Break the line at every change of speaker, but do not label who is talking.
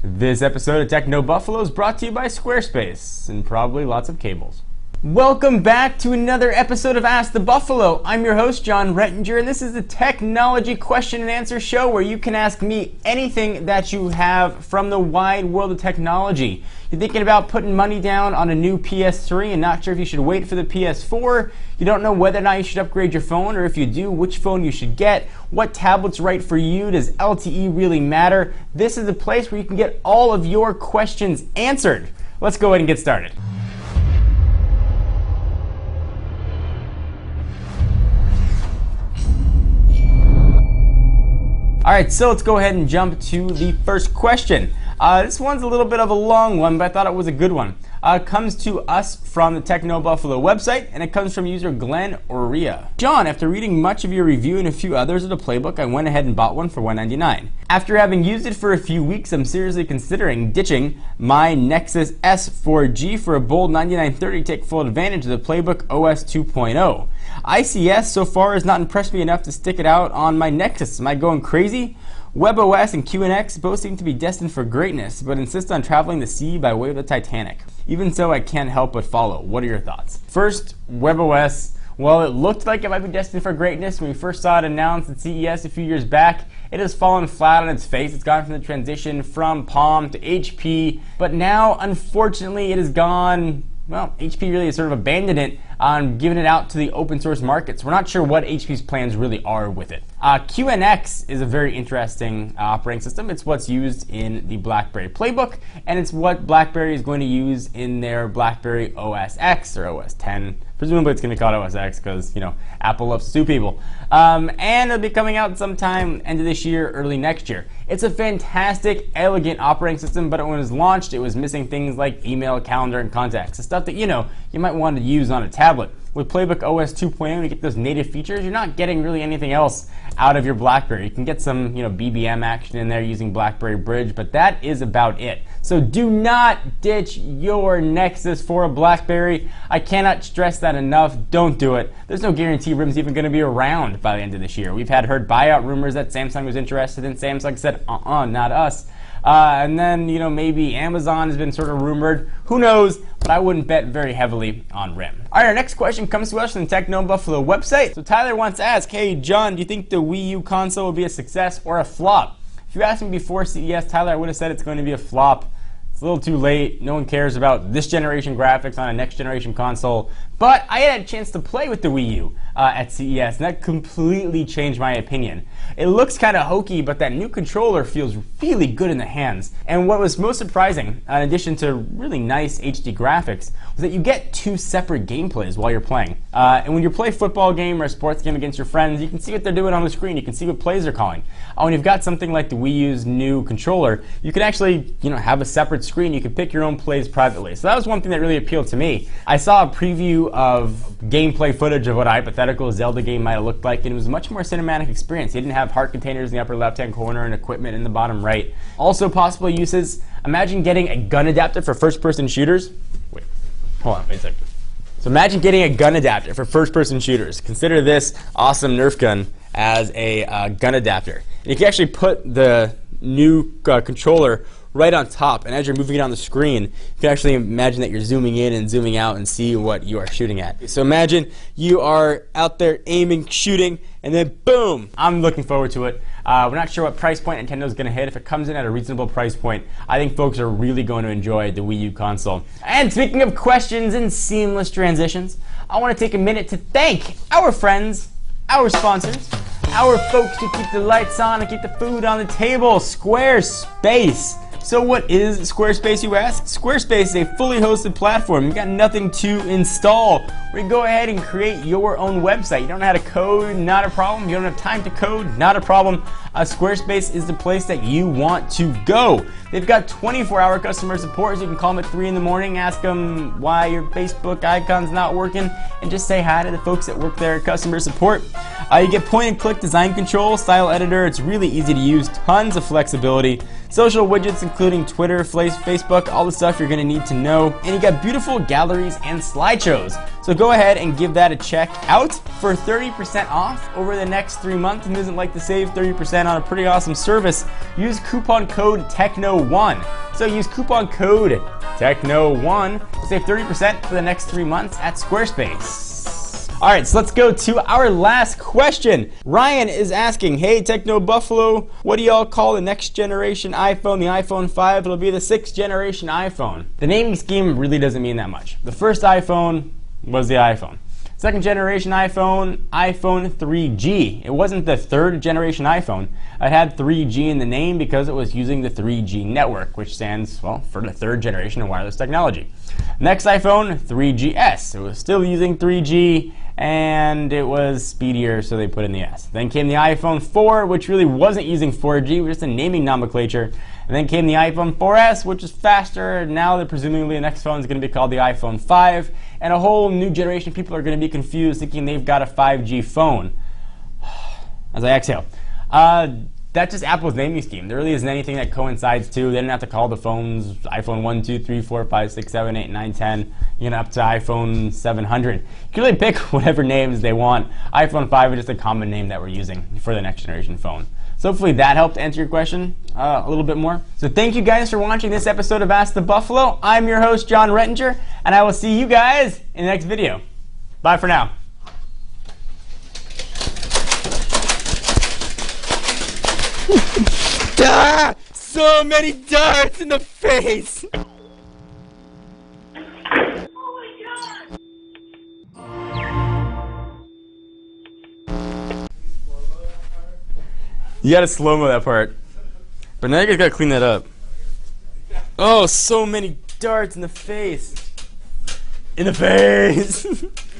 This episode of Techno Buffalo is brought to you by Squarespace and probably lots of cables. Welcome back to another episode of Ask the Buffalo. I'm your host, John Rettinger, and this is the technology question and answer show where you can ask me anything that you have from the wide world of technology. You're thinking about putting money down on a new PS3 and not sure if you should wait for the PS4. You don't know whether or not you should upgrade your phone, or if you do, which phone you should get. What tablet's right for you? Does LTE really matter? This is the place where you can get all of your questions answered. Let's go ahead and get started. Alright, so let's go ahead and jump to the first question. This one's a little bit of a long one, but I thought it was a good one. It comes to us from the Techno Buffalo website, and it comes from user Glenn Oria. John, after reading much of your review and a few others of the playbook, I went ahead and bought one for $199. After having used it for a few weeks, I'm seriously considering ditching my Nexus S 4G for a bold $99.30 to take full advantage of the playbook OS 2.0. ICS so far has not impressed me enough to stick it out on my Nexus. Am I going crazy? WebOS and QNX both seem to be destined for greatness, but insist on traveling the sea by way of the Titanic. Even so, I can't help but follow. What are your thoughts? First, WebOS. Well, it looked like it might be destined for greatness when we first saw it announced at CES a few years back. It has fallen flat on its face. It's gone from the transition from Palm to HP, but now, unfortunately, it has gone. Well, HP really has sort of abandoned it on giving it out to the open source markets. We're not sure what HP's plans really are with it. QNX is a very interesting operating system. It's what's used in the BlackBerry playbook, and it's what BlackBerry is going to use in their BlackBerry OS X or OS 10. Presumably it's going to be called OS X because, you know, Apple loves to sue people. And it'll be coming out sometime end of this year, early next year. It's a fantastic, elegant operating system, but when it was launched, it was missing things like email, calendar, and contacts. The stuff that, you know, you might want to use on a tablet. With Playbook OS 2.0, you get those native features. You're not getting really anything else out of your BlackBerry. You can get some, you know, BBM action in there using BlackBerry Bridge, but that is about it. So do not ditch your Nexus for a BlackBerry. I cannot stress that enough. Don't do it. There's no guarantee RIM's even going to be around by the end of this year. We've heard buyout rumors that Samsung was interested, and Samsung said, not us. And then, you know, maybe Amazon has been sort of rumored. Who knows? But I wouldn't bet very heavily on RIM. All right, our next question comes to us from the Techno Buffalo website. So Tyler wants to ask, hey, John, do you think the Wii U console will be a success or a flop? If you asked me before CES, Tyler, I would have said it's going to be a flop. It's a little too late. No one cares about this generation graphics on a next generation console. But I had a chance to play with the Wii U at CES, and that completely changed my opinion. It looks kind of hokey, but that new controller feels really good in the hands. And what was most surprising, in addition to really nice HD graphics, was that you get two separate gameplays while you're playing. And when you play a football game or a sports game against your friends, you can see what they're doing on the screen. You can see what plays they're calling. When you've got something like the Wii U's new controller, you can actually, you know, have a separate screen. You can pick your own plays privately. So that was one thing that really appealed to me. I saw a preview of gameplay footage of what a hypothetical Zelda game might have looked like, and it was a much more cinematic experience. It didn't have heart containers in the upper left-hand corner and equipment in the bottom right. Also possible uses, imagine getting a gun adapter for first-person shooters. Wait a second. So imagine getting a gun adapter for first-person shooters. Consider this awesome Nerf gun as a gun adapter. And you can actually put the new controller right on top, and as you're moving it on the screen, you can actually imagine that you're zooming in and zooming out and see what you are shooting at. So imagine you are out there aiming, shooting, and then boom! I'm looking forward to it. We're not sure what price point Nintendo's going to hit. If it comes in at a reasonable price point, I think folks are really going to enjoy the Wii U console. And speaking of questions and seamless transitions, I want to take a minute to thank our friends, our sponsors, our folks who keep the lights on and keep the food on the table, Squarespace. So what is Squarespace, you ask? Squarespace is a fully hosted platform. You've got nothing to install. Where you go ahead and create your own website. You don't know how to code, not a problem. You don't have time to code, not a problem. Squarespace is the place that you want to go. They've got 24-hour customer support, so you can call them at 3 in the morning, ask them why your Facebook icon's not working, and just say hi to the folks that work there at customer support. You get point-and-click design control, style editor. It's really easy to use, tons of flexibility. social widgets including Twitter, Facebook, all the stuff you're going to need to know, and you got beautiful galleries and slideshows. So go ahead and give that a check out for 30% off over the next 3 months. Who doesn't like to save 30% on a pretty awesome service? Use coupon code TECHNO1. So use coupon code TECHNO1 to save 30% for the next 3 months at Squarespace. Alright, so let's go to our last question. Ryan is asking, hey Techno Buffalo, what do y'all call the next generation iPhone, the iPhone 5? It'll be the 6th generation iPhone. The naming scheme really doesn't mean that much. The first iPhone was the iPhone. Second generation iPhone, iPhone 3G. It wasn't the third generation iPhone. It had 3G in the name because it was using the 3G network, which stands, well, for the third generation of wireless technology. Next iPhone, 3GS. It was still using 3G and it was speedier, so they put in the S. Then came the iPhone 4, which really wasn't using 4G, it was just a naming nomenclature. And then came the iPhone 4S, which is faster. Now that presumably the next phone is going to be called the iPhone 5. And a whole new generation of people are going to be confused, thinking they've got a 5G phone. As I exhale. That's just Apple's naming scheme. There really isn't anything that coincides too. They didn't have to call the phones iPhone 1, 2, 3, 4, 5, 6, 7, 8, 9, 10, up to iPhone 700. You can really pick whatever names they want. iPhone 5 is just a common name that we're using for the next generation phone. So hopefully that helped answer your question a little bit more. So thank you guys for watching this episode of Ask the Buffalo. I'm your host, John Rettinger, and I will see you guys in the next video. Bye for now. Ah, so many darts in the face! You gotta slow-mo that part. But now you guys gotta clean that up. Oh, so many darts in the face. In the face!